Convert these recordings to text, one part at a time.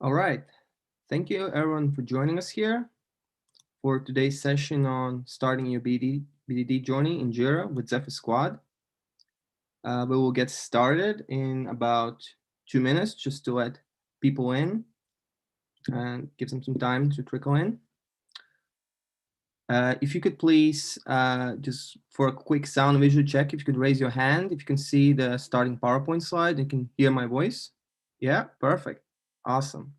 All right. Thank you everyone for joining us here for today's session on starting your BDD journey in Jira with Zephyr Squad. We will get started in about 2 minutes just to let people in and give them some time to trickle in. If you could please, just for a quick sound visual check, if you could raise your hand, if you can see the starting PowerPoint slide, you can hear my voice. Yeah, perfect. Awesome.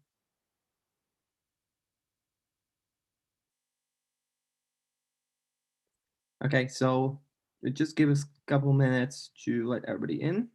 Okay, so just give us a couple minutes to let everybody in.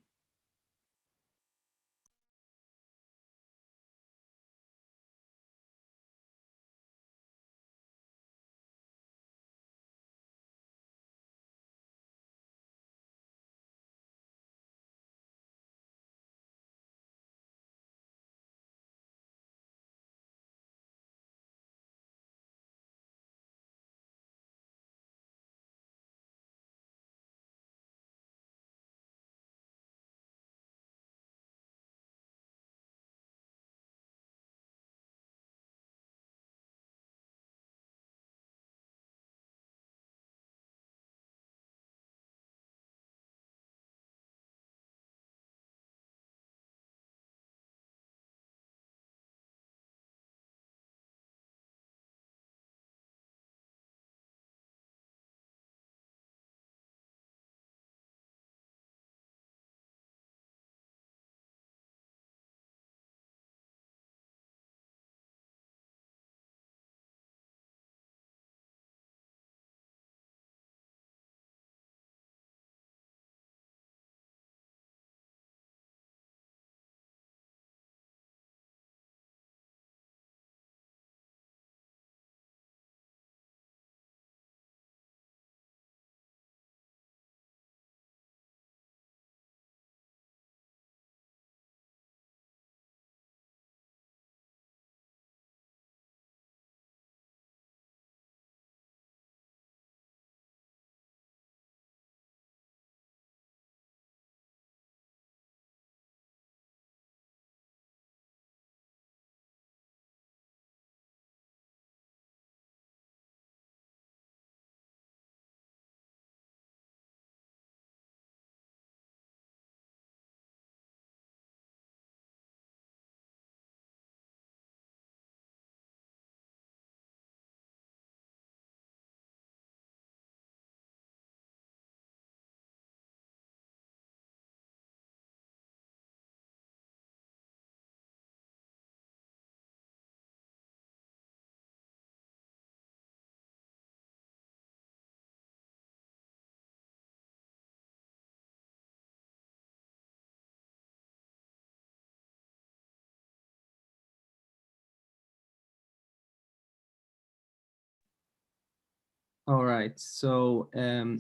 All right, so I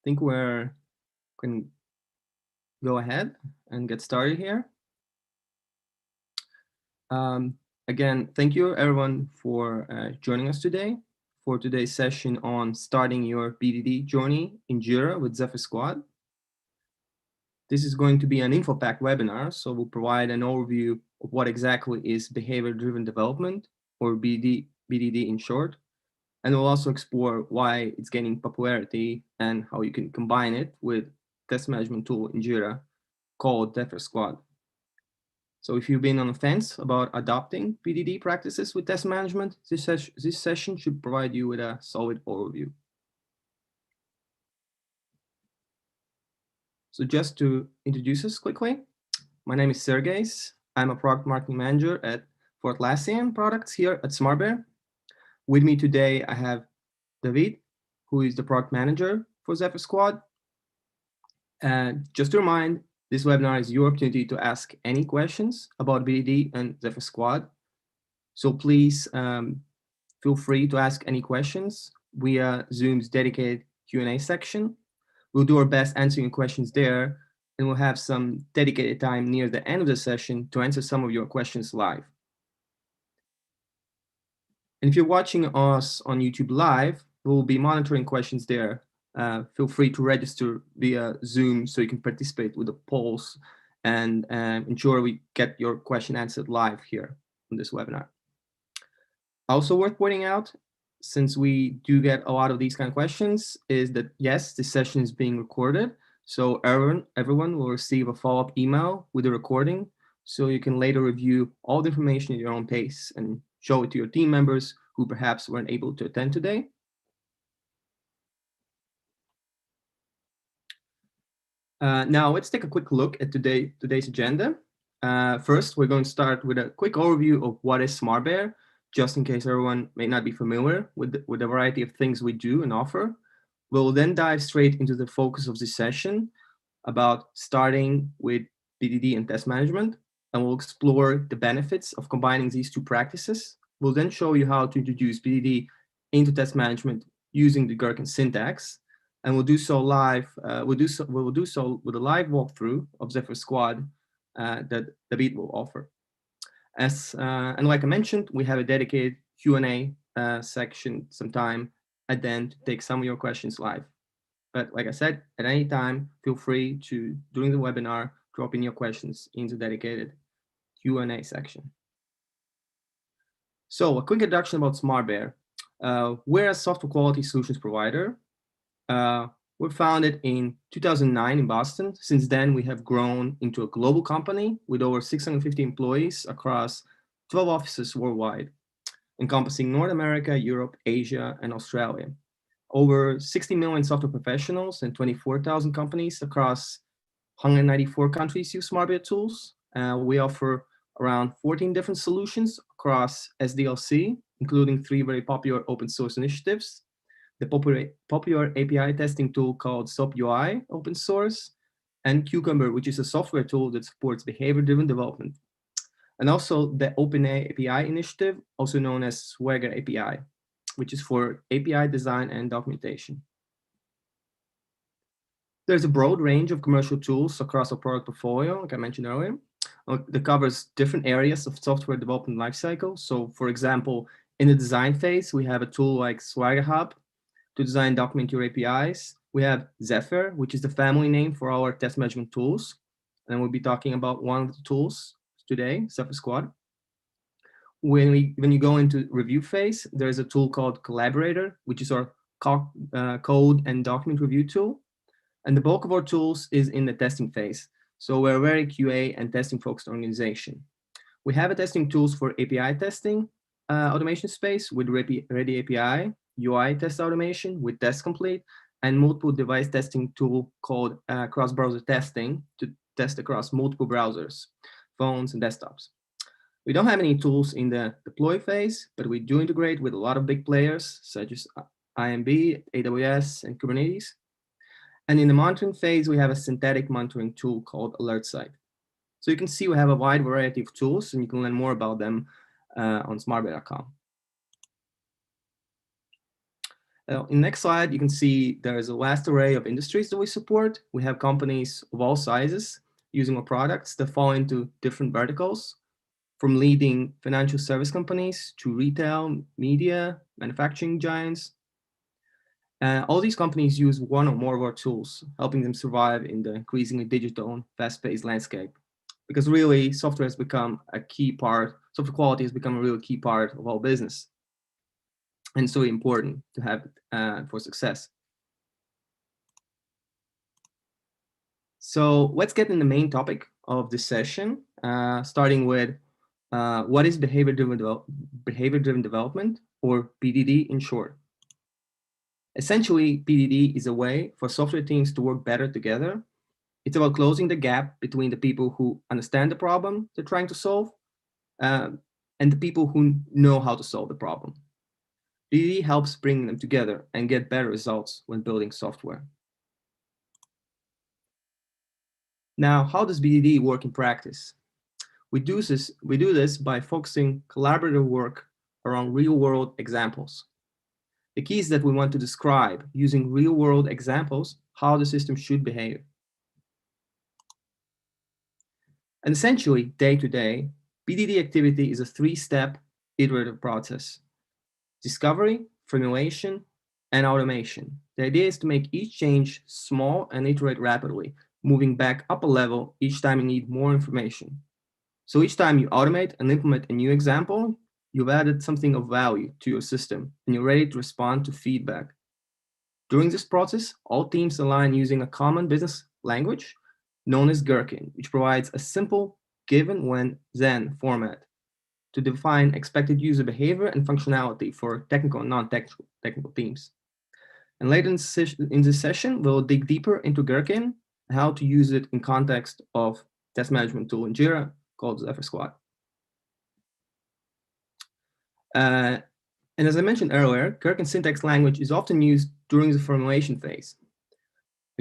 think we're going to go ahead and get started here. Again, thank you everyone for joining us today for today's session on starting your BDD journey in Jira with Zephyr Squad. This is going to be an info-packed webinar, so we'll provide an overview of what exactly is behavior-driven development, or BDD in short, and we'll also explore why it's gaining popularity and how you can combine it with test management tool in Jira called Zephyr Squad. So if you've been on the fence about adopting BDD practices with test management, this session should provide you with a solid overview. So just to introduce us quickly, my name is Sergejs. I'm a product marketing manager at Fort Atlassian products here at Smartbear. With me today, I have David, who is the product manager for Zephyr Squad. And just to remind, this webinar is your opportunity to ask any questions about BDD and Zephyr Squad. So please feel free to ask any questions via Zoom's dedicated Q&A section. We'll do our best answering questions there, and we'll have some dedicated time near the end of the session to answer some of your questions live. And if you're watching us on YouTube Live, we'll be monitoring questions there. Feel free to register via Zoom so you can participate with the polls and ensure we get your question answered live here. this webinar. Also worth pointing out, since we do get a lot of these kind of questions, is that yes, this session is being recorded. So everyone will receive a follow-up email with the recording, so you can later review all the information at your own pace and show it to your team members who perhaps weren't able to attend today. Now let's take a quick look at today's agenda. First, we're going to start with a quick overview of what is Smartbear, just in case everyone may not be familiar with the variety of things we do and offer. We'll then dive straight into the focus of this session about starting with BDD and test management, and we'll explore the benefits of combining these two practices. We'll then show you how to introduce BDD into test management using the Gherkin syntax, and we'll do so live. We'll do so with a live walkthrough of Zephyr Squad that David will offer. And like I mentioned, we have a dedicated Q&A section sometime at the end to take some of your questions live. But like I said, at any time, feel free to, during the webinar, drop in your questions into the dedicated Q&A section. So a quick introduction about Smartbear. We're a software quality solutions provider. We're founded in 2009 in Boston. Since then, we have grown into a global company with over 650 employees across 12 offices worldwide, encompassing North America, Europe, Asia, and Australia. Over 60 million software professionals and 24,000 companies across 194 countries use Smartbear tools. We offer around 14 different solutions across SDLC, including 3 very popular open source initiatives: the popular API testing tool called SOAP UI, open source, and Cucumber, which is a software tool that supports behavior-driven development, and also the OpenA API initiative, also known as Swagger API, which is for API design and documentation. There's a broad range of commercial tools across our product portfolio, like I mentioned earlier, that covers different areas of software development lifecycle. So for example, in the design phase, we have a tool like Swagger Hub to design and document your APIs. We have Zephyr, which is the family name for our test management tools. And we'll be talking about one of the tools today, Zephyr Squad. When you go into review phase, there's a tool called Collaborator, which is our code and document review tool. And the bulk of our tools is in the testing phase. So we're a very QA and testing focused organization. We have a testing tools for API testing automation space with Ready API, UI test automation with Test Complete, and multiple device testing tool called cross-browser testing to test across multiple browsers, phones, and desktops. We don't have any tools in the deploy phase, but we do integrate with a lot of big players such as IMB, AWS, and Kubernetes. And in the monitoring phase, we have a synthetic monitoring tool called AlertSite. So you can see we have a wide variety of tools, and you can learn more about them on smartbear.com. In the next slide, you can see there is a vast array of industries that we support. We have companies of all sizes using our products that fall into different verticals, from leading financial service companies to retail, media, manufacturing giants. All these companies use one or more of our tools, helping them survive in the increasingly digital and fast-paced landscape. Because really, software has become a key part, software quality has become a real key part of our business. And so important to have for success. So let's get in the main topic of this session, starting with what is behavior-driven development, or BDD in short. Essentially, BDD is a way for software teams to work better together. It's about closing the gap between the people who understand the problem they're trying to solve and the people who know how to solve the problem. BDD helps bring them together and get better results when building software. Now, how does BDD work in practice? We do this by focusing collaborative work around real-world examples. The key is that we want to describe, using real-world examples, how the system should behave. And essentially, day-to-day, BDD activity is a 3-step iterative process: discovery, formulation, and automation. The idea is to make each change small and iterate rapidly, moving back up a level each time you need more information. So each time you automate and implement a new example, you've added something of value to your system and you're ready to respond to feedback. During this process, all teams align using a common business language known as Gherkin, which provides a simple given when then format to define expected user behavior and functionality for technical and non-technical teams. And later in this session, we'll dig deeper into Gherkin, how to use it in context of test management tool in Jira called Zephyr Squad. And as I mentioned earlier, Gherkin syntax language is often used during the formulation phase.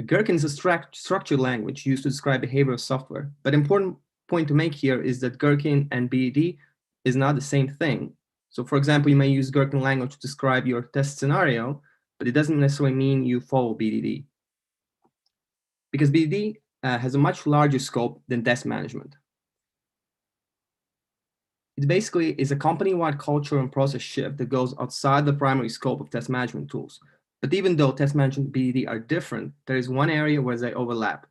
Gherkin is a structured language used to describe behavior of software, but important point to make here is that Gherkin and BDD is not the same thing. So for example, you may use Gherkin language to describe your test scenario, but it doesn't necessarily mean you follow BDD. Because BDD has a much larger scope than test management. It basically is a company-wide culture and process shift that goes outside the primary scope of test management tools. But even though test management and BDD are different, there is one area where they overlap.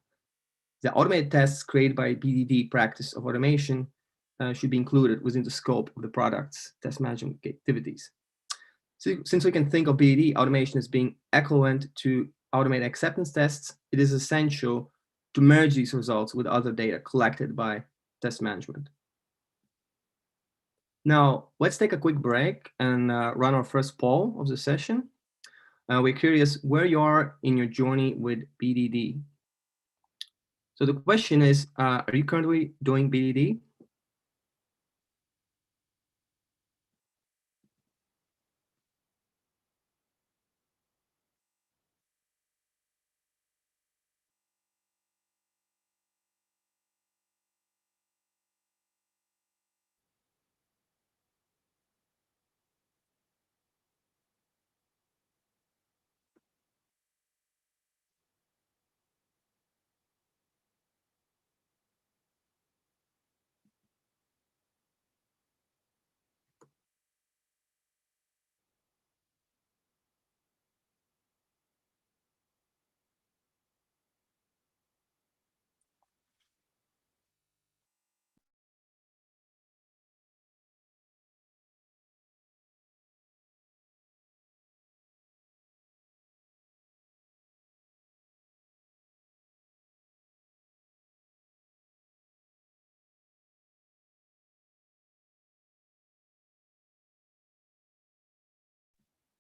The automated tests created by BDD practice of automation should be included within the scope of the product's test management activities. So, since we can think of BDD automation as being equivalent to automated acceptance tests, it is essential to merge these results with other data collected by test management. Now, let's take a quick break and run our first poll of the session. We're curious where you are in your journey with BDD. So the question is, are you currently doing BDD?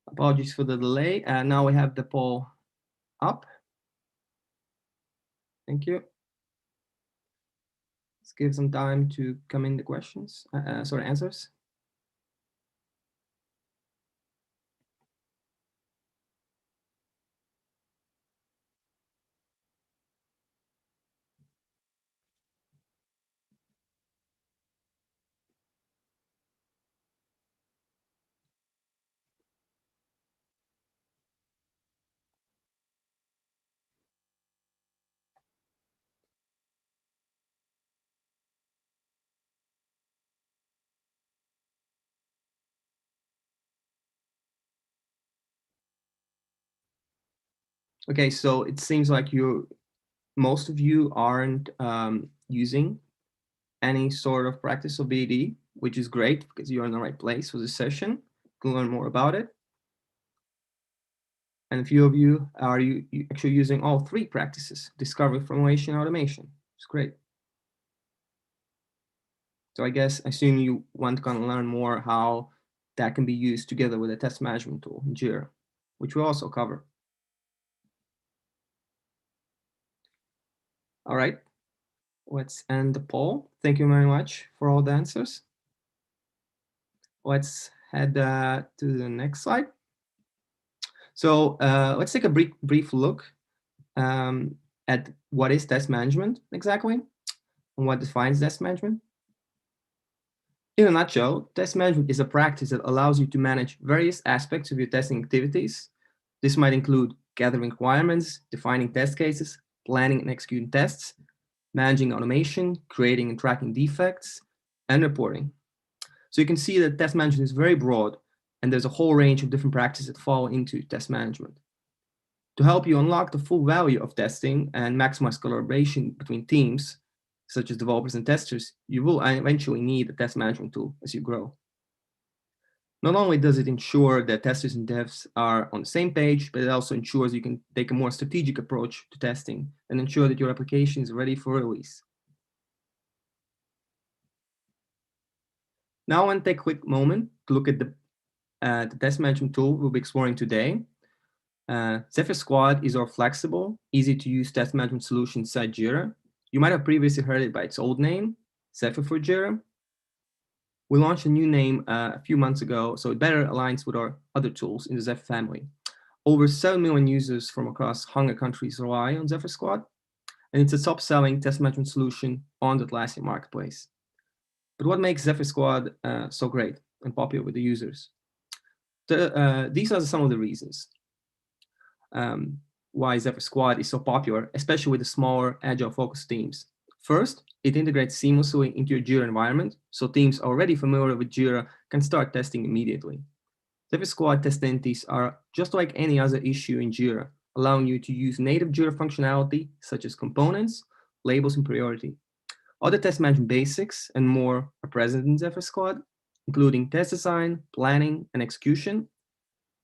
Apologies for the delay. Now we have the poll up. Thank you. Let's give some time to come in the questions, answers. Okay, so it seems like most of you aren't using any sort of practice of BDD, which is great because you're in the right place for this session. You can learn more about it. And a few of you are actually using all three practices: discovery, formulation, automation. It's great. So I assume you want to kind of learn more how that can be used together with a test management tool in Jira, which we'll also cover. All right, let's end the poll. Thank you very much for all the answers. Let's head to the next slide. So let's take a brief look at what is test management exactly and what defines test management. In a nutshell, test management is a practice that allows you to manage various aspects of your testing activities. This might include gathering requirements, defining test cases, planning and executing tests, managing automation, creating and tracking defects, and reporting. So you can see that test management is very broad, and there's a whole range of different practices that fall into test management. To help you unlock the full value of testing and maximize collaboration between teams, such as developers and testers, you will eventually need a test management tool as you grow. Not only does it ensure that testers and devs are on the same page, but it also ensures you can take a more strategic approach to testing and ensure that your application is ready for release. Now I want to take a quick moment to look at the test management tool we'll be exploring today. Zephyr Squad is our flexible, easy-to-use test management solution inside Jira. You might have previously heard it by its old name, Zephyr for Jira. We launched a new name a few months ago, so it better aligns with our other tools in the Zephyr family. Over 7 million users from across 100 countries rely on Zephyr Squad, and it's a top-selling test management solution on the Atlassian marketplace. But what makes Zephyr Squad so great and popular with the users? These are some of the reasons why Zephyr Squad is so popular, especially with the smaller Agile-focused teams. First, it integrates seamlessly into your Jira environment, so teams already familiar with Jira can start testing immediately. Zephyr Squad test entities are just like any other issue in Jira, allowing you to use native Jira functionality such as components, labels, and priority. Other test management basics and more are present in Zephyr Squad, including test design, planning, and execution.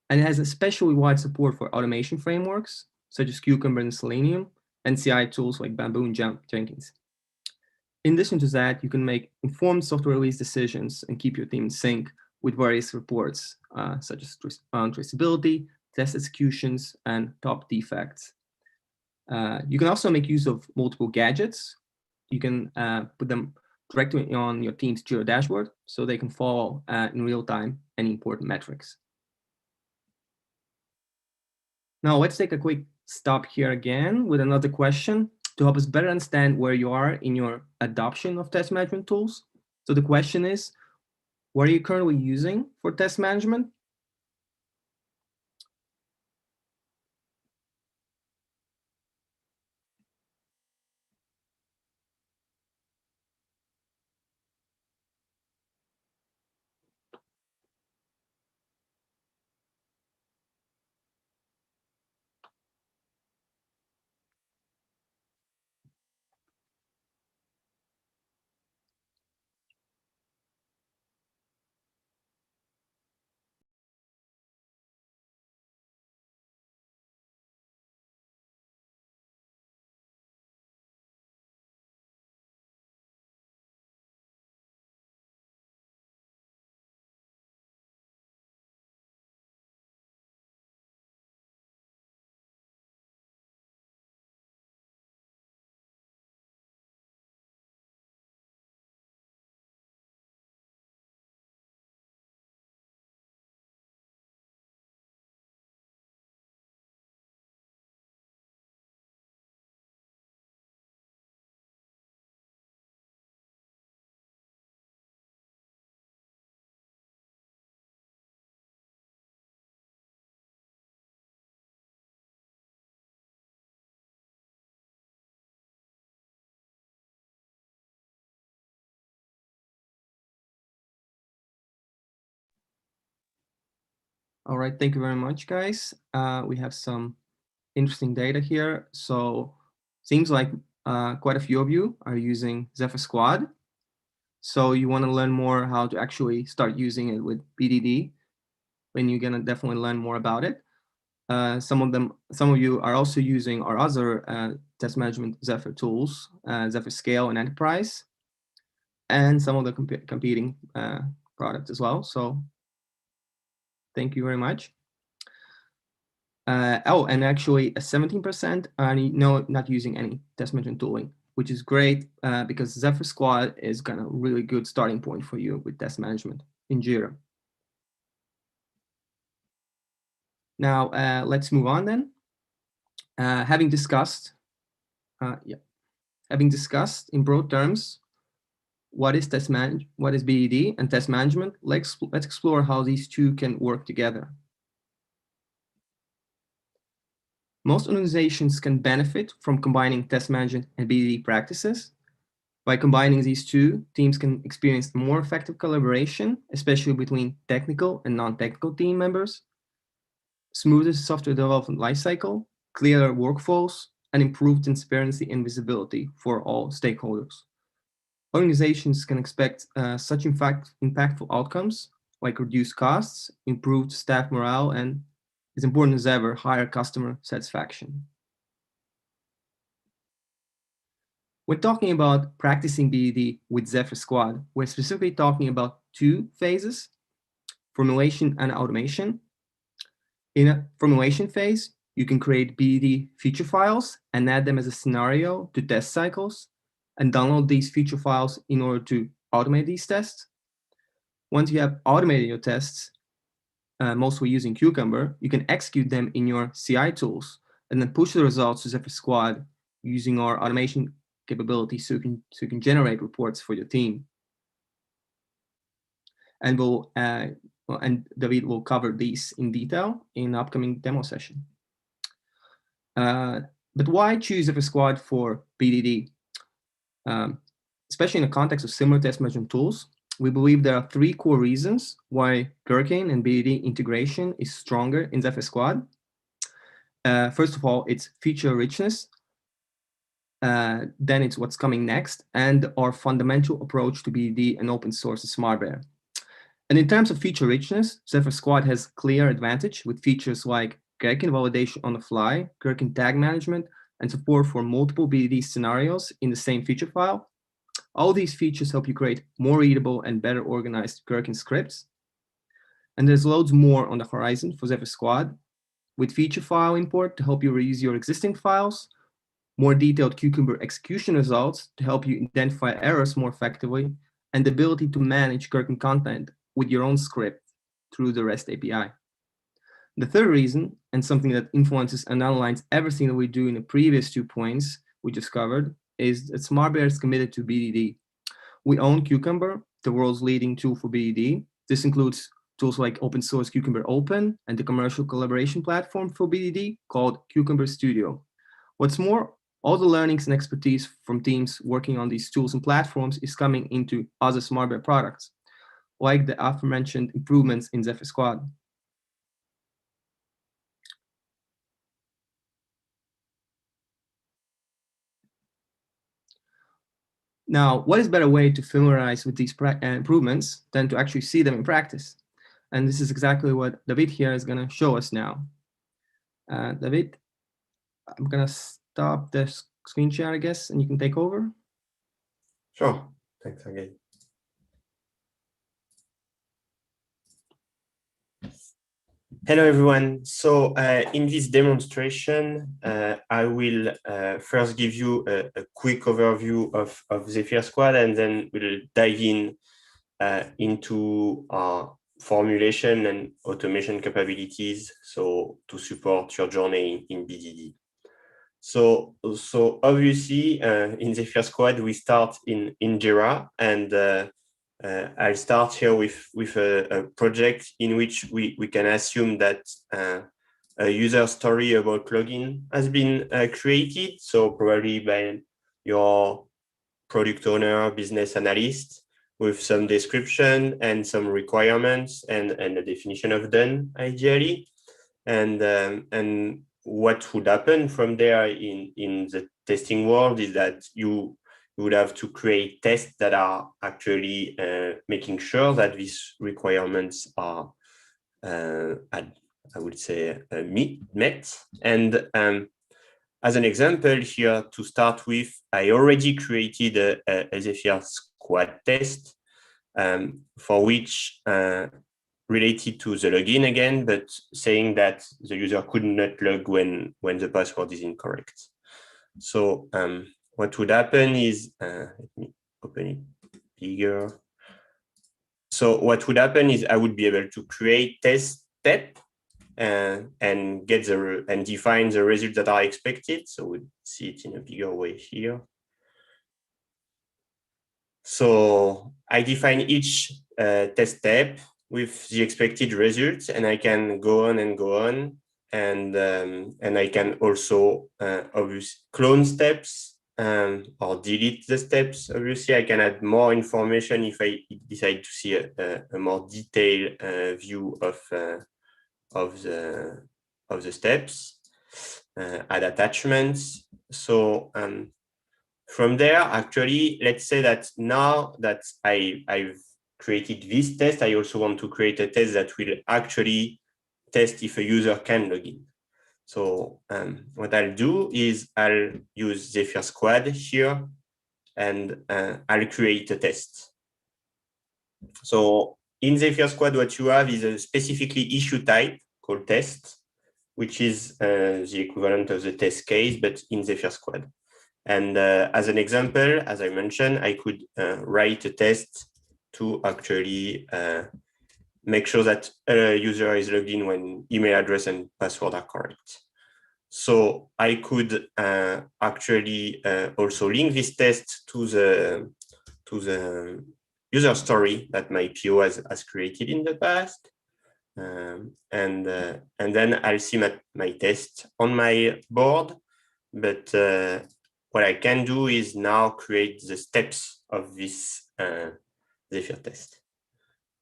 And it has especially wide support for automation frameworks such as Cucumber and Selenium, and CI tools like Bamboo and Jenkins. In addition to that, you can make informed software release decisions and keep your team in sync with various reports, such as traceability, test executions, and top defects. You can also make use of multiple gadgets. You can put them directly on your team's Jira dashboard so they can follow in real time any important metrics. Now let's take a quick stop here again with another question to help us better understand where you are in your adoption of test management tools. So the question is, what are you currently using for test management? All right, thank you very much, guys. We have some interesting data here. So seems like quite a few of you are using Zephyr Squad. So you want to learn more how to actually start using it with BDD, when you're gonna definitely learn more about it. Some of you are also using our other test management Zephyr tools, Zephyr Scale and Enterprise, and some of the competing products as well. So thank you very much. Oh, and actually 17% are not using any test management tooling, which is great because Zephyr Squad is kind of really good starting point for you with test management in Jira. Now let's move on then. Having discussed in broad terms what is BDD and test management, let's explore how these two can work together. Most organizations can benefit from combining test management and BDD practices. By combining these two, teams can experience more effective collaboration, especially between technical and non-technical team members, smoother software development lifecycle, clearer workflows, and improved transparency and visibility for all stakeholders. Organizations can expect such impactful outcomes like reduced costs, improved staff morale, and, as important as ever, higher customer satisfaction. When talking about practicing BDD with Zephyr Squad, we're specifically talking about two phases: formulation and automation. In a formulation phase, you can create BDD feature files and add them as a scenario to test cycles and download these feature files in order to automate these tests. Once you have automated your tests, mostly using Cucumber, you can execute them in your CI tools and then push the results to Zephyr Squad using our automation capabilities so you can generate reports for your team. And David will cover these in detail in the upcoming demo session. But why choose Zephyr Squad for BDD? Especially in the context of similar test management tools, we believe there are three core reasons why Gherkin and BDD integration is stronger in Zephyr Squad. First of all, it's feature richness. Then it's what's coming next, and our fundamental approach to BDD and open source Smartbear. And in terms of feature richness, Zephyr Squad has clear advantage with features like Gherkin validation on the fly, Gherkin tag management, and support for multiple BDD scenarios in the same feature file. All these features help you create more readable and better organized Gherkin scripts. And there's loads more on the horizon for Zephyr Squad, with feature file import to help you reuse your existing files, more detailed Cucumber execution results to help you identify errors more effectively, and the ability to manage Gherkin content with your own script through the REST API. The third reason, and something that influences and underlines everything that we do in the previous 2 points we just covered, is that Smartbear is committed to BDD. We own Cucumber, the world's leading tool for BDD. This includes tools like open source Cucumber Open and the commercial collaboration platform for BDD called Cucumber Studio. What's more, all the learnings and expertise from teams working on these tools and platforms is coming into other Smartbear products, like the aforementioned improvements in Zephyr Squad. Now, what is a better way to familiarize with these improvements than to actually see them in practice? And this is exactly what David here is going to show us now. David, I'm going to stop the screen share, I guess, and you can take over. Sure. Thanks again. Hello, everyone. So in this demonstration, I will first give you a quick overview of Zephyr Squad, and then we'll dive in into our formulation and automation capabilities, so to support your journey in BDD. So obviously, in Zephyr Squad, we start in Jira, and I'll start here with a project in which we can assume that a user story about login has been created, so probably by your product owner, business analyst, with some description and some requirements and a definition of done, ideally. And what would happen from there in the testing world is that you would have to create tests that are actually making sure that these requirements are, I would say, met. And as an example here, to start with, I already created a Zephyr Squad test for which related to the login again, but saying that the user could not log when the password is incorrect. So what would happen is, let me open it bigger. So what would happen is I would be able to create test step and get and define the results that are expected. So we'll see it in a bigger way here. So I define each test step with the expected results, and I can go on and go on, and I can also obviously clone steps or delete the steps. Obviously, I can add more information if I decide to see a more detailed view of the steps, add attachments. So from there, actually, let's say that now that I've created this test, I also want to create a test that will actually test if a user can log in. So what I'll do is I'll use Zephyr Squad here, and I'll create a test. So in Zephyr Squad, what you have is a specifically issue type called test, which is the equivalent of the test case, but in Zephyr Squad. And as an example, as I mentioned, I could write a test to actually make sure that a user is logged in when email address and password are correct. So I could actually also link this test to the user story that my PO has created in the past. And then I'll see my test on my board. But what I can do is now create the steps of this Zephyr test.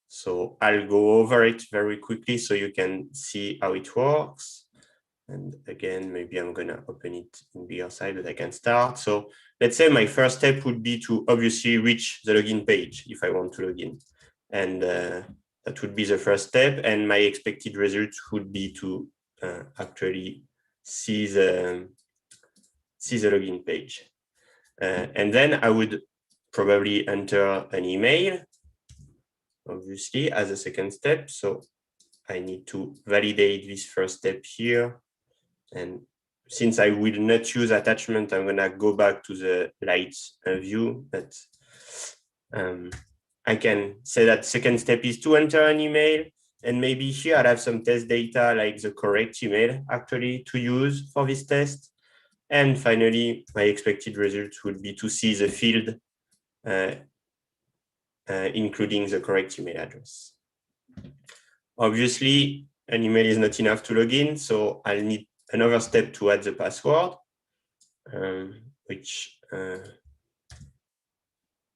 So I'll go over it very quickly so you can see how it works. And again, maybe I'm going to open it in bigger size, but I can start. So let's say my first step would be to obviously reach the login page if I want to log in. And that would be the first step. And my expected result would be to actually see the login page. And then I would probably enter an email, obviously, as a second step. So I need to validate this first step here. And since I will not use attachment, I'm going to go back to the light view. But I can say that second step is to enter an email. And maybe here I'll have some test data like the correct email actually to use for this test. And finally, my expected result would be to see the field, including the correct email address. Obviously, an email is not enough to log in, so I'll need another step to add the password, which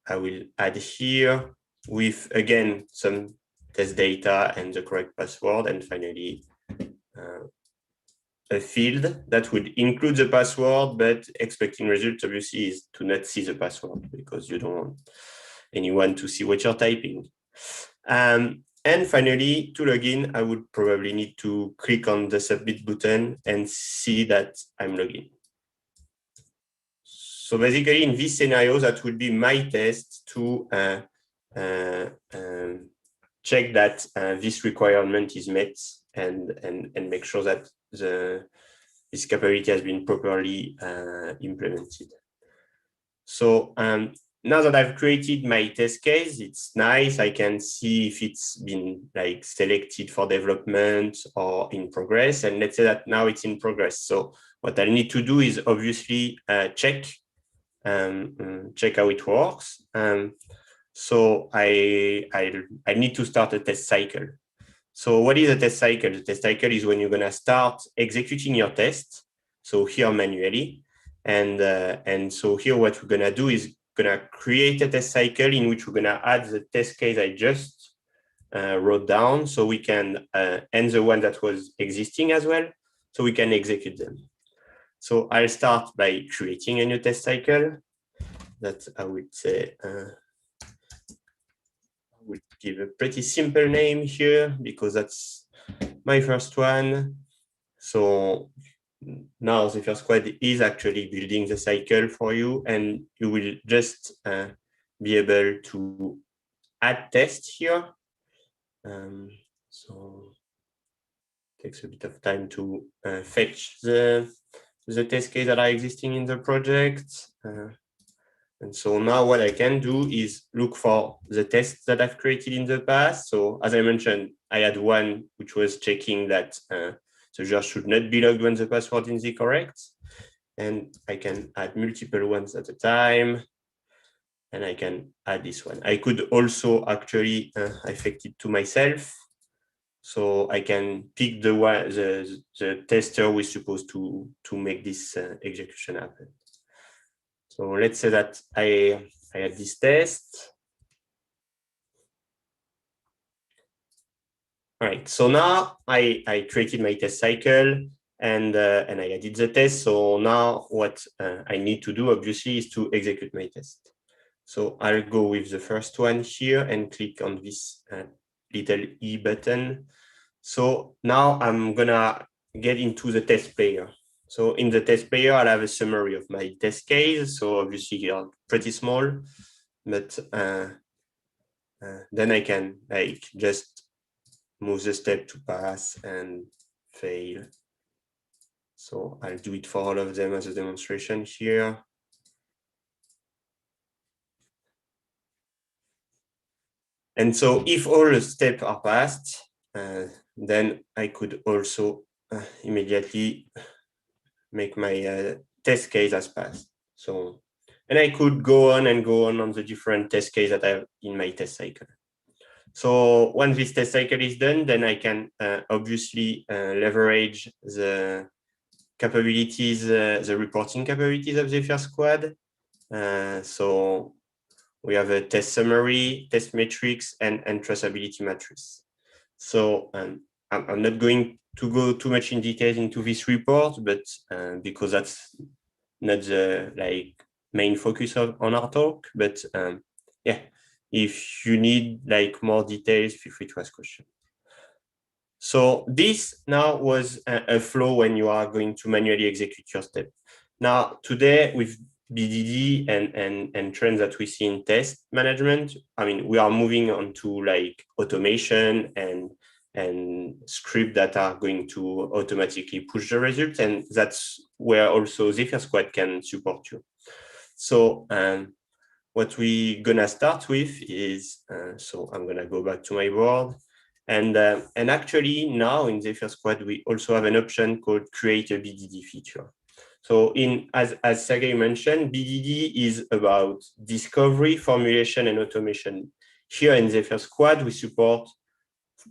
I will add here with, again, some test data and the correct password, and finally, a field that would include the password, but expecting results obviously is to not see the password because you don't want anyone to see what you're typing. And finally, to log in, I would probably need to click on the submit button and see that I'm logged in. So basically, in this scenario, that would be my test to check that this requirement is met and make sure that this capability has been properly implemented. So now that I've created my test case, it's nice. I can see if it's been like selected for development or in progress. And let's say that now it's in progress. So what I need to do is obviously check how it works. So I need to start a test cycle. So what is a test cycle? The test cycle is when you're going to start executing your test. So here manually. And so here what we're going to do is going to create a test cycle in which we're going to add the test case I just wrote down so we can end the one that was existing as well, so we can execute them. So I'll start by creating a new test cycle that I would say would give a pretty simple name here because that's my first one. So now Zephyr Squad is actually building the cycle for you, and you will just be able to add tests here. So it takes a bit of time to fetch the test case that are existing in the project. And so now what I can do is look for the tests that I've created in the past. So as I mentioned, I had one which was checking that the user should not be logged when the password is incorrect. And I can add multiple ones at a time. And I can add this one. I could also actually affect it to myself. So I can pick the tester who is supposed to make this execution happen. So let's say that I had this test. All right, so now I created my test cycle, and I added the test. So now what I need to do, obviously, is to execute my test. So I'll go with the first one here and click on this little E button. So now I'm gonna get into the test player. So in the test player, I'll have a summary of my test case. So obviously they are pretty small, but then I can like just move the step to pass and fail. So I'll do it for all of them as a demonstration here. And so if all the steps are passed, then I could also immediately make my test case as passed. So, and I could go on the different test case that I have in my test cycle. So once this test cycle is done, then I can obviously leverage the capabilities, the reporting capabilities of Zephyr Squad. So we have a test summary, test metrics, and traceability matrix. So I'm not going to go too much in detail into this report, but because that's not the like main focus on our talk. But yeah, if you need like more details, feel free to ask questions. So this now was a flow when you are going to manually execute your step. Now today with BDD and trends that we see in test management, I mean, we are moving on to like automation and script that are going to automatically push the results. And that's where also Zephyr Squad can support you. So what we're gonna start with is, so I'm gonna go back to my board. And actually now in Zephyr Squad, we also have an option called create a BDD feature. So as Sergey mentioned, BDD is about discovery, formulation, and automation. Here in Zephyr Squad, we support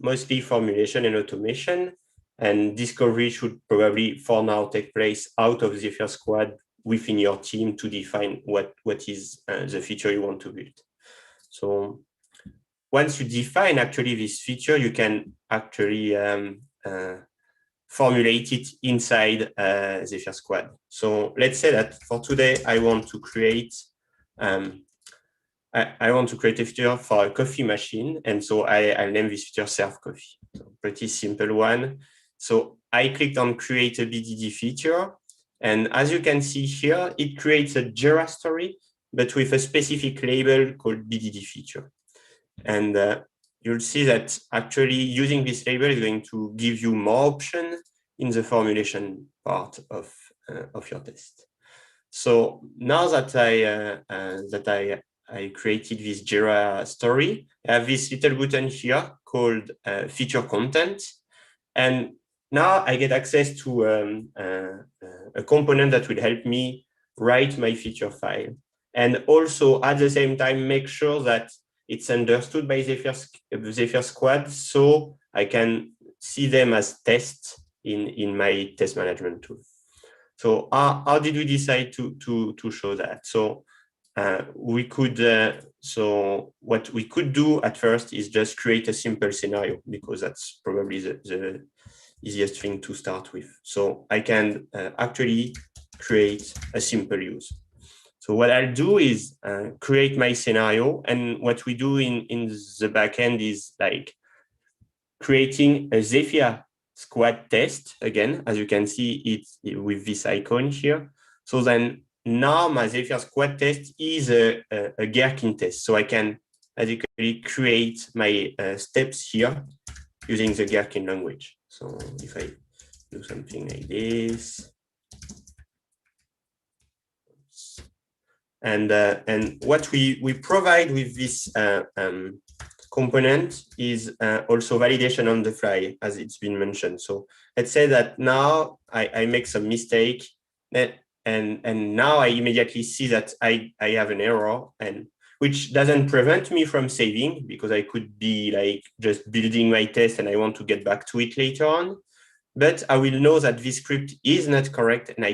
mostly formulation and automation, and discovery should probably for now take place out of Zephyr Squad within your team to define what is the feature you want to build. So once you define actually this feature, you can actually formulate it inside Zephyr Squad. So let's say that for today, I want to create I want to create a feature for a coffee machine. And so I'll name this feature Serve Coffee. So pretty simple one. So I clicked on create a BDD feature. And as you can see here, it creates a Jira story, but with a specific label called BDD feature. And you'll see that actually using this label is going to give you more options in the formulation part of your test. So now that I created this Jira story, I have this little button here called feature content. And now I get access to a component that will help me write my feature file. And also at the same time, make sure that it's understood by Zephyr Squad, so I can see them as tests in my test management tool. So how did we decide to show that? So we could, so what we could do at first is just create a simple scenario, because that's probably the easiest thing to start with. So I can actually create a simple use. So what I'll do is create my scenario. And what we do in the backend is like creating a Zephyr Squad test. Again, as you can see, it's with this icon here. So then now my Zephyr Squad test is a Gherkin test. So I can basically create my steps here using the Gherkin language. So if I do something like this, and what we provide with this component is also validation on the fly, as it's been mentioned. So let's say that now I make some mistake, and now I immediately see that I have an error, and which doesn't prevent me from saving, because I could be like just building my test and I want to get back to it later on. But I will know that this script is not correct, and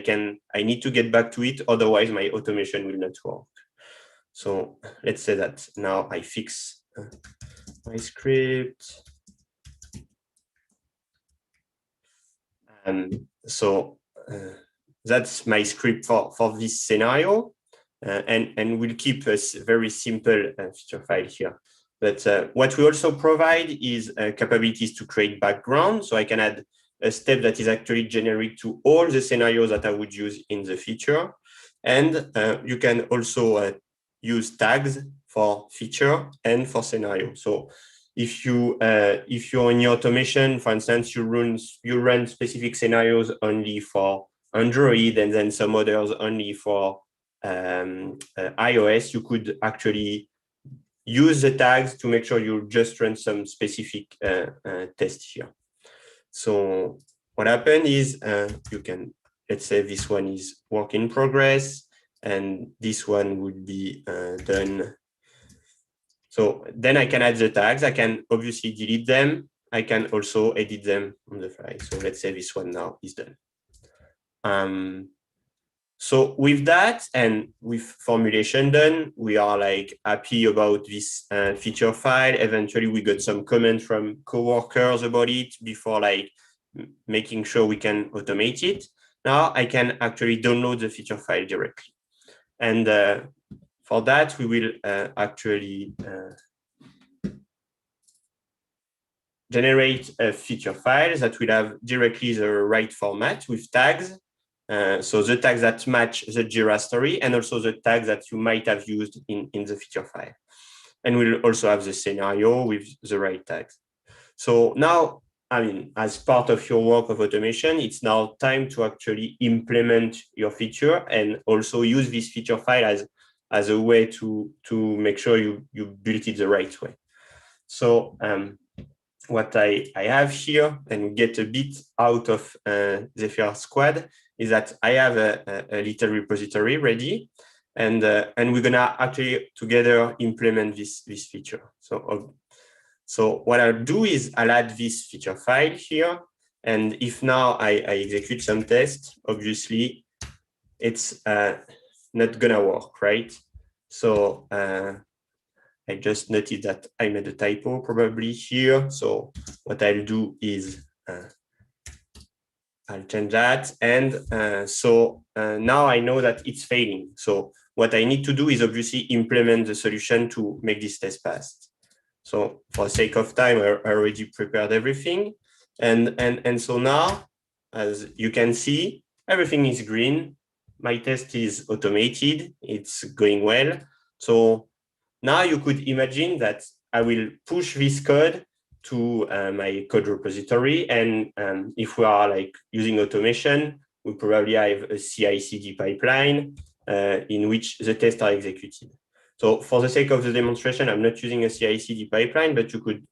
I need to get back to it, otherwise my automation will not work. So let's say that now I fix my script. So that's my script for this scenario. And we'll keep a very simple feature file here. But what we also provide is capabilities to create background. So I can add a step that is actually generic to all the scenarios that I would use in the feature. And you can also use tags for feature and for scenario. So if you're in your automation, for instance, you run specific scenarios only for Android and then some others only for iOS, you could actually use the tags to make sure you just run some specific test here. So what happened is you can, let's say this one is work in progress and this one would be done. So then I can add the tags. I can obviously delete them. I can also edit them on the fly. So let's say this one now is done. So with that and with formulation done, we are like happy about this feature file. Eventually, we got some comment from coworkers about it before like making sure we can automate it. Now I can actually download the feature file directly. And for that, we will actually generate a feature file that will have directly the right format with tags. So the tags that match the Jira story and also the tags that you might have used in the feature file. And we'll also have the scenario with the right tags. So now, I mean, as part of your work of automation, it's now time to actually implement your feature and also use this feature file as a way to make sure you built it the right way. So what I have here, and get a bit out of Zephyr Squad, is that I have a little repository ready, and we're gonna actually together implement this feature. So what I'll do is I'll add this feature file here, and if now I execute some tests, obviously it's not gonna work, right? So I just noticed that I made a typo probably here. So what I'll do is I'll change that. And so now I know that it's failing. So what I need to do is obviously implement the solution to make this test pass. So for the sake of time, I already prepared everything. And so now, as you can see, everything is green. My test is automated. It's going well. So now you could imagine that I will push this code to my code repository. And if we are like using automation, we probably have a CI/CD pipeline in which the tests are executed. So for the sake of the demonstration, I'm not using a CI/CD pipeline, but you could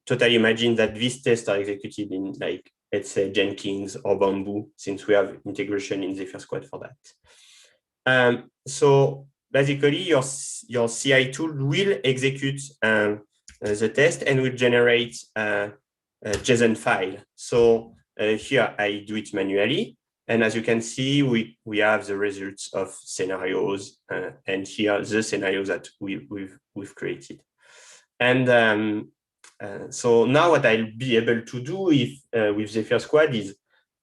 totally imagine that these tests are executed in like, let's say Jenkins or Bamboo, since we have integration in Zephyr Squad for that. So basically your CI tool will execute the test and will generate a JSON file. So here I do it manually. And as you can see, we have the results of scenarios and here the scenarios that we've created. And so now what I'll be able to do with Zephyr Squad is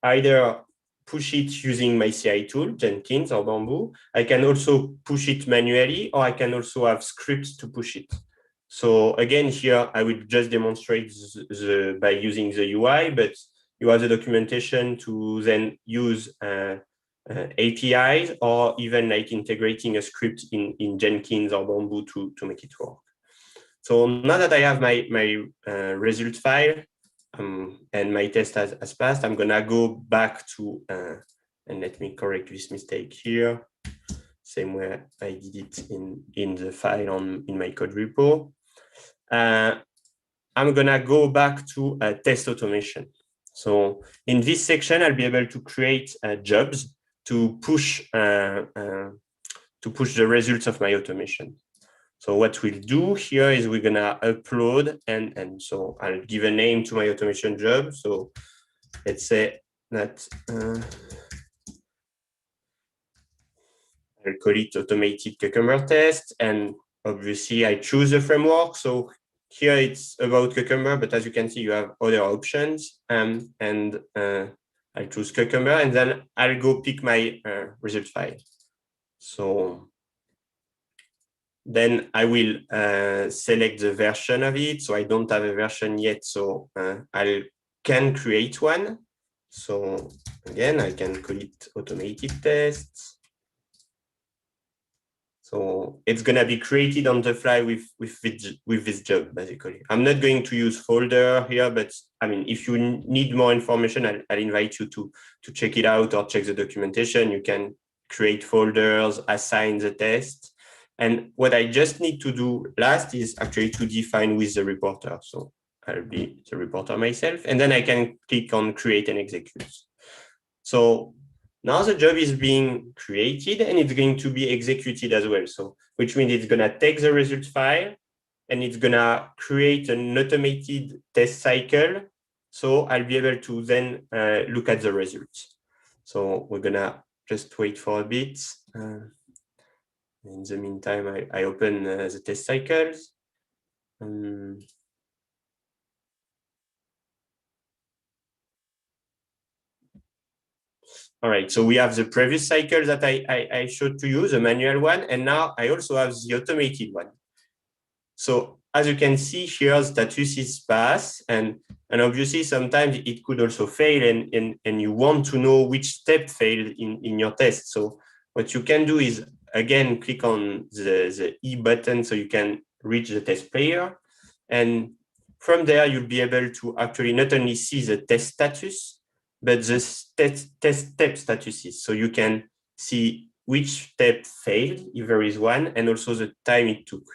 either push it using my CI tool, Jenkins or Bamboo. I can also push it manually, or I can also have scripts to push it. So again, here I will just demonstrate by using the UI, but you have the documentation to then use APIs or even like integrating a script in Jenkins or Bamboo to make it work. So now that I have my result file and my test has passed, I'm gonna go back to, and let me correct this mistake here, same way I did it in the file in my code repo. I'm gonna go back to test automation. So in this section, I'll be able to create jobs to push the results of my automation. So what we'll do here is we're gonna upload and so I'll give a name to my automation job. So let's say that I'll call it automated cucumber test, and obviously I choose the framework. So here it's about cucumber, but as you can see, you have other options. And I'll choose cucumber, and then I'll go pick my result file. So then I will select the version of it. So I don't have a version yet, so I can create one. So again, I can call it automated tests. So it's going to be created on the fly with this job, basically. I'm not going to use folder here, but I mean, if you need more information, I'll invite you to check it out or check the documentation. You can create folders, assign the test. And what I just need to do last is actually to define with the reporter. So I'll be the reporter myself, and then I can click on create and execute. So now the job is being created and it's going to be executed as well. So which means it's going to take the result file and it's going to create an automated test cycle. So I'll be able to then look at the results. So we're going to just wait for a bit. In the meantime, I open the test cycles. All right, so we have the previous cycle that I showed to you, the manual one, and now I also have the automated one. So as you can see here, status is pass, and obviously sometimes it could also fail, and you want to know which step failed in your test. So what you can do is, again, click on the E button so you can reach the test player. And from there, you'll be able to actually not only see the test status, but the test step statuses. So you can see which step failed, if there is one, and also the time it took.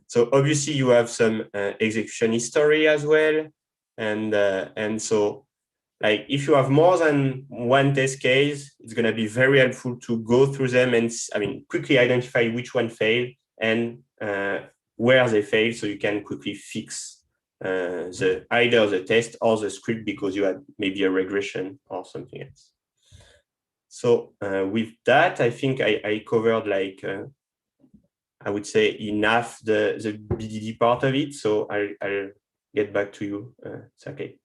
So obviously you have some execution history as well. And so like if you have more than one test case, it's going to be very helpful to go through them and quickly identify which one failed and where they failed, so you can quickly fix either the test or the script because you had maybe a regression or something else. So with that, I think I covered like I would say enough the BDD part of it. So I'll get back to you, Sergey.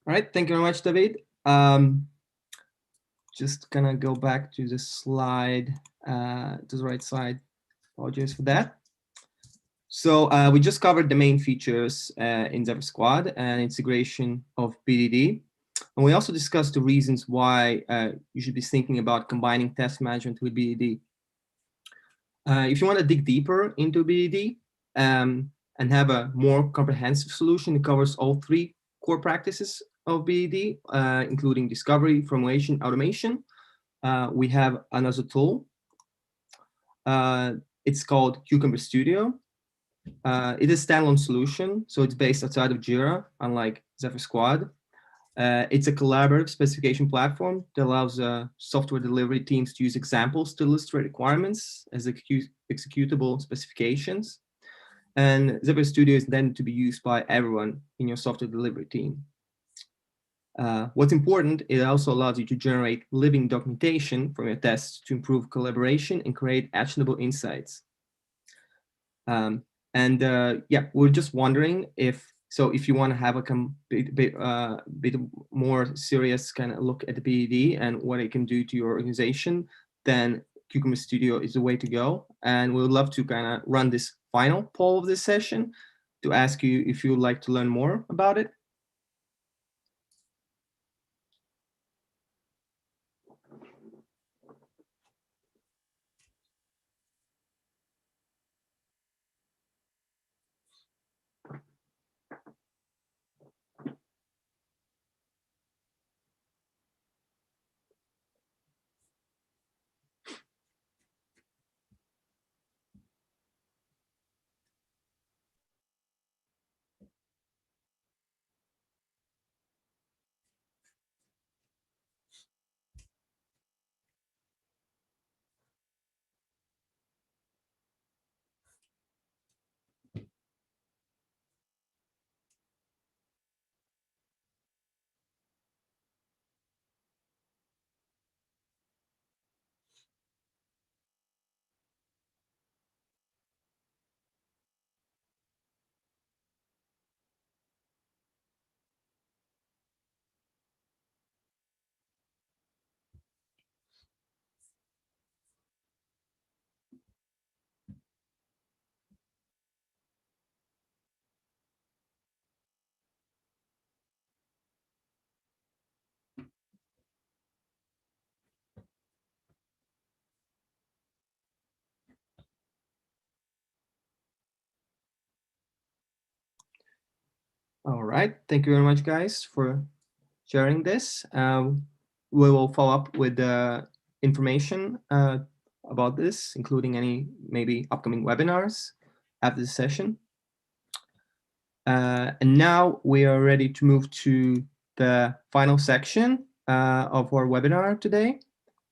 All right, thank you very much, David. Just gonna go back to the slide, to the right side. Apologies for that. So we just covered the main features in Zephyr Squad and integration of BDD. And we also discussed the reasons why you should be thinking about combining test management with BDD. If you want to dig deeper into BDD and have a more comprehensive solution that covers all three core practices of BDD, including discovery, formulation, automation, we have another tool. It's called Cucumber Studio. It is a standalone solution, so it's based outside of Jira, unlike Zephyr Squad. It's a collaborative specification platform that allows software delivery teams to use examples to illustrate requirements as executable specifications. And Zephyr Studio is intended to be used by everyone in your software delivery team. What's important, it also allows you to generate living documentation from your tests to improve collaboration and create actionable insights. Yeah, we're just wondering if you want to have a bit more serious kind of look at the BDD and what it can do to your organization, then Cucumber Studio is the way to go. And we would love to kind of run this final poll of this session to ask you if you would like to learn more about it. All right. Thank you very much, guys, for sharing this. We will follow up with the information about this, including any maybe upcoming webinars after the session. And now we are ready to move to the final section of our webinar today,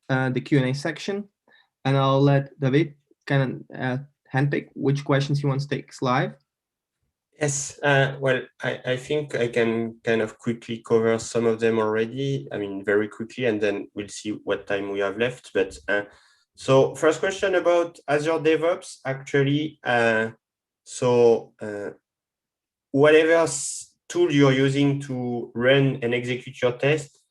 the Q&A section. And I'll let David kind of handpick which questions he wants to take live. Yes, well, I think I can kind of quickly cover some of them already. I mean, very quickly, and then we'll see what time we have left. But so first question about Azure DevOps, actually. Whatever tool you're using to run and execute your test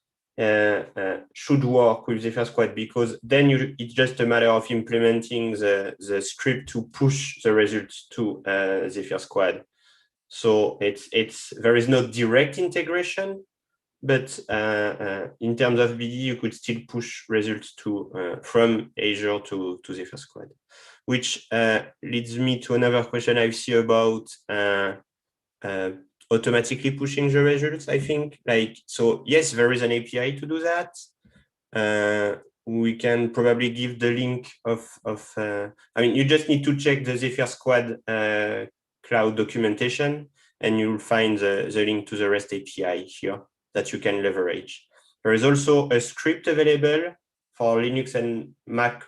should work with Zephyr Squad, because then it's just a matter of implementing the script to push the results to Zephyr Squad. So there is no direct integration, but in terms of BDD, you could still push results to from Azure to Zephyr Squad, which leads me to another question I see about automatically pushing the results. I think, so yes, there is an API to do that. We can probably give the link of I mean, you just need to check the Zephyr Squad cloud documentation, and you'll find the link to the REST API here that you can leverage. There is also a script available for Linux and Mac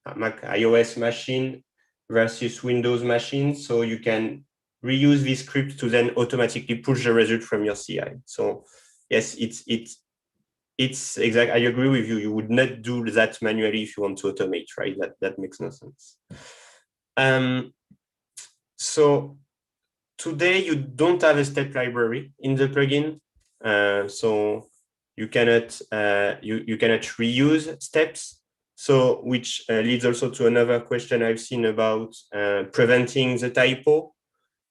iOS machine versus Windows machine, so you can reuse this script to then automatically push the result from your CI. So yes, it's exact. I agree with you. You would not do that manually if you want to automate, right? That makes no sense. So today you don't have a step library in the plugin, so you cannot you cannot reuse steps. So which leads also to another question I've seen about preventing the typo.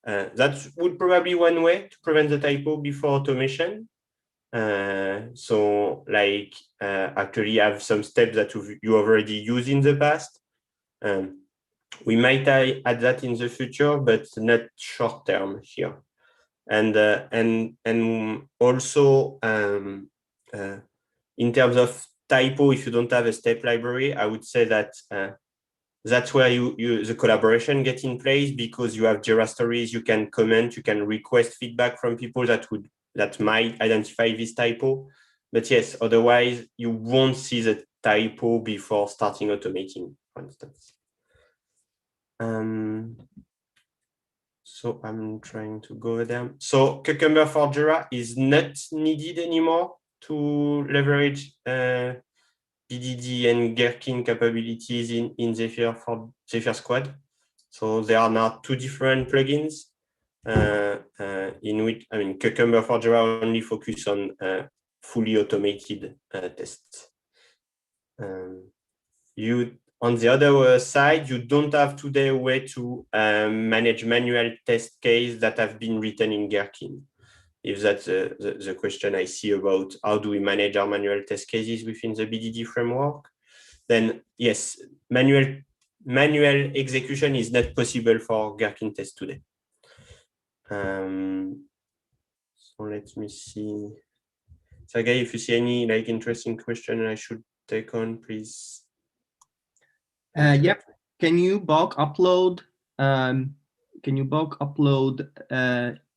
That would probably one way to prevent the typo before automation. So like actually have some steps that you already used in the past. We might add that in the future, but not short term here. And also in terms of typo, if you don't have a step library, I would say that that's where the collaboration get in place, because you have Jira stories, you can comment, you can request feedback from people that might identify this typo. But yes, otherwise you won't see the typo before starting automating, for instance. So I'm trying to go there. So Cucumber for Jira is not needed anymore to leverage BDD and Gherkin capabilities in Zephyr for Zephyr Squad. So there are now two different plugins in which, I mean, Cucumber for Jira only focus on fully automated tests. On the other side, you don't have today a way to manage manual test cases that have been written in Gherkin. If that's the question I see about how do we manage our manual test cases within the BDD framework, then yes, manual execution is not possible for Gherkin test today. So let me see. Sergey, if you see any interesting question I should take on, please. Yep. Can you bulk upload?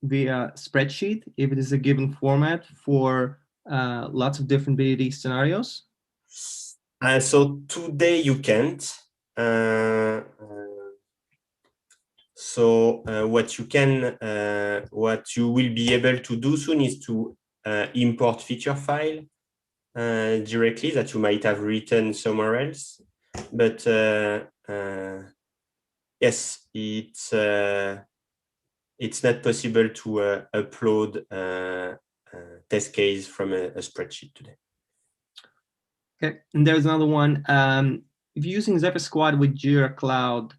Via spreadsheet if it is a given format for lots of different BDD scenarios? So today you can't. So what you will be able to do soon is to import feature file directly that you might have written somewhere else. But yes, it's not possible to upload test case from a spreadsheet today. Okay, and there's another one. If you're using Zephyr Squad with Jira Cloud,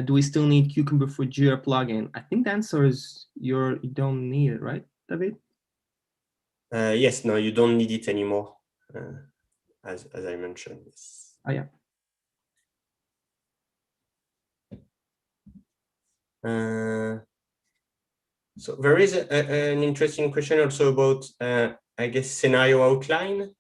do we still need Cucumber for Jira plugin? I think the answer is you don't need it, right, David? Yes, no, you don't need it anymore, as I mentioned. Yes. Oh, yeah. So there is an interesting question also about, I guess, scenario outline.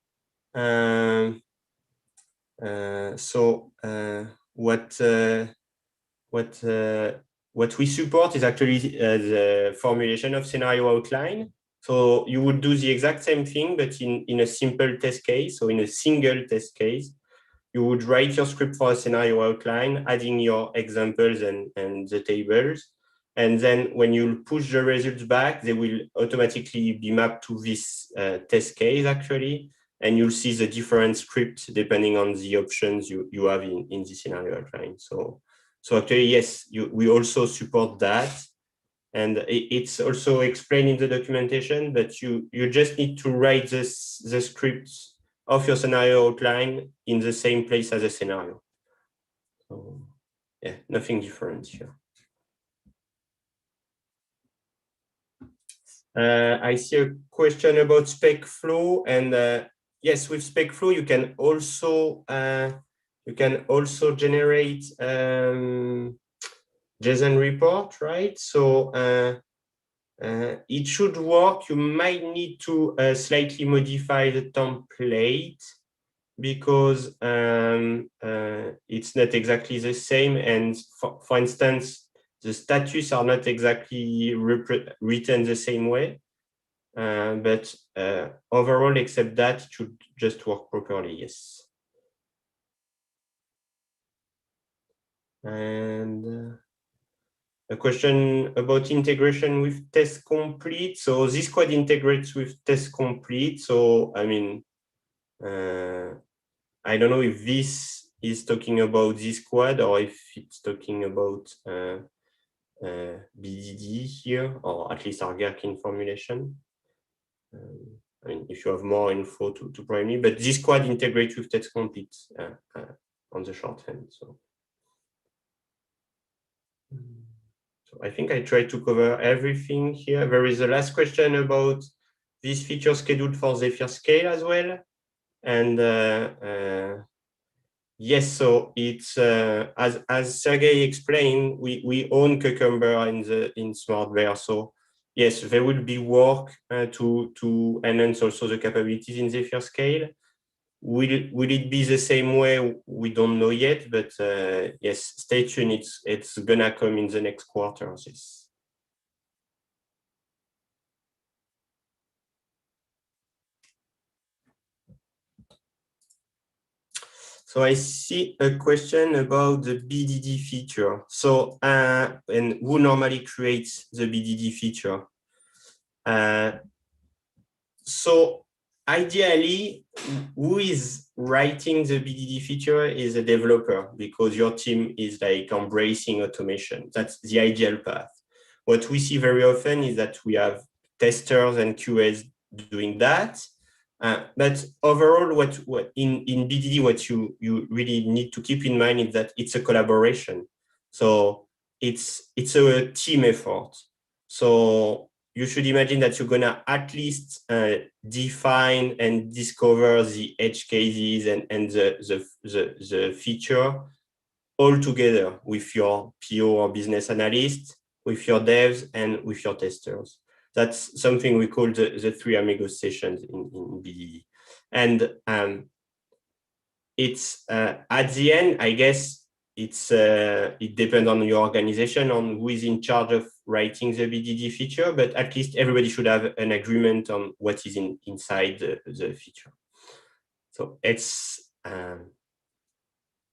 What we support is actually the formulation of scenario outline. So you would do the exact same thing, but in a simple test case, so in a single test case, you would write your script for a scenario outline, adding your examples and the tables. And then when you push the results back, they will automatically be mapped to this test case actually. And you'll see the different scripts depending on the options you have in the scenario outline. So actually, yes, we also support that. And it's also explained in the documentation, but you just need to write the scripts of your scenario outline in the same place as a scenario. So yeah, nothing different here. I see a question about spec flow, and yes, with spec flow you can also generate JSON report, right? So it should work. You might need to slightly modify the template because it's not exactly the same. And for instance, the status are not exactly written the same way. But overall, except that, it should just work properly, yes. And a question about integration with test complete. So this squad integrates with test complete. So, I mean, I don't know if this is talking about this squad or if it's talking about BDD here, or at least our Gherkin formulation. I mean, if you have more info to provide me, but this squad integrates with test complete on the shorthand. So I think I tried to cover everything here. There is a last question about this feature scheduled for Zephyr Scale as well. And yes, so it's as Sergey explained, we own Cucumber in Smartbear. So yes, there will be work to enhance also the capabilities in Zephyr Scale. Will it be the same way? We don't know yet, but yes, stay tuned. It's gonna come in the next quarters. Yes. So I see a question about the BDD feature. So and who normally creates the BDD feature? So ideally, who is writing the BDD feature is a developer, because your team is like embracing automation. That's the ideal path. What we see very often is that we have testers and QAs doing that. But overall, what in BDD, what you really need to keep in mind is that it's a collaboration. So it's a team effort. So you should imagine that you're gonna at least define and discover the edge cases and the feature all together with your PO or business analyst, with your devs, and with your testers. That's something we call the three amigos sessions in BDD. And it's at the end, I guess it depends on your organization on who is in charge of writing the BDD feature, but at least everybody should have an agreement on what is inside the feature. So it's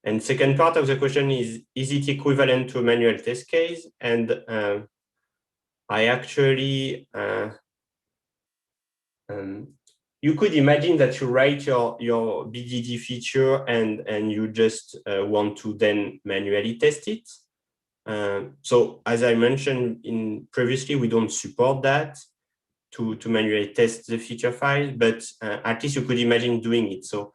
and second part of the question is it equivalent to a manual test case? And I actually you could imagine that you write your BDD feature and you just want to then manually test it. So as I mentioned previously, we don't support that to manually test the feature file, but at least you could imagine doing it. So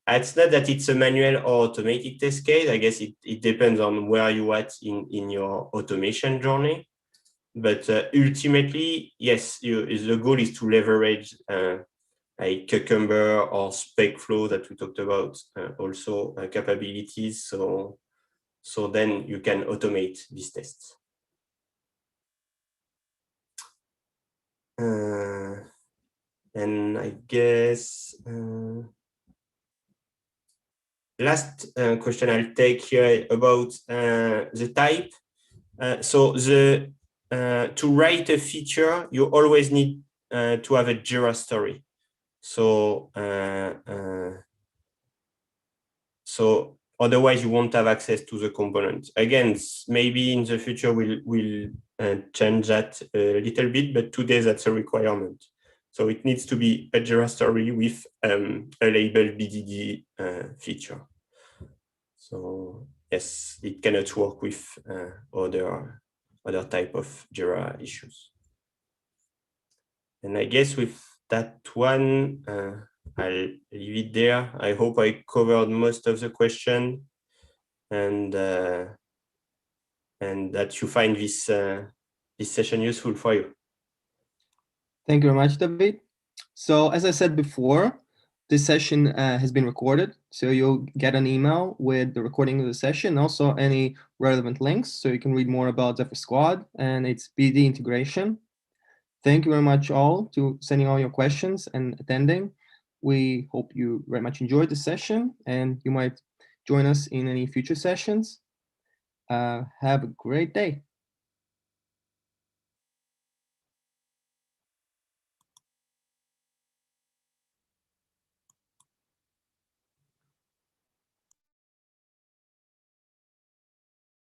it's not that it's a manual or automated test case. I guess it depends on where you at in your automation journey. But ultimately, yes, the goal is to leverage a Cucumber or spec flow that we talked about, also capabilities. So then you can automate these tests. And I guess last question I'll take here about the type. So to write a feature, you always need to have a Jira story. So so otherwise you won't have access to the component. Again, maybe in the future we'll change that a little bit, but today that's a requirement. So it needs to be a Jira story with a label BDD feature. So yes, it cannot work with other type of Jira issues. And I guess with that one, I'll leave it there. I hope I covered most of the question, and that you find this session useful for you. Thank you very much, David. So as I said before, this session has been recorded, so you'll get an email with the recording of the session, also any relevant links, so you can read more about Zephyr Squad and its BD integration. Thank you very much all to sending all your questions and attending. We hope you very much enjoyed the session and you might join us in any future sessions. Have a great day.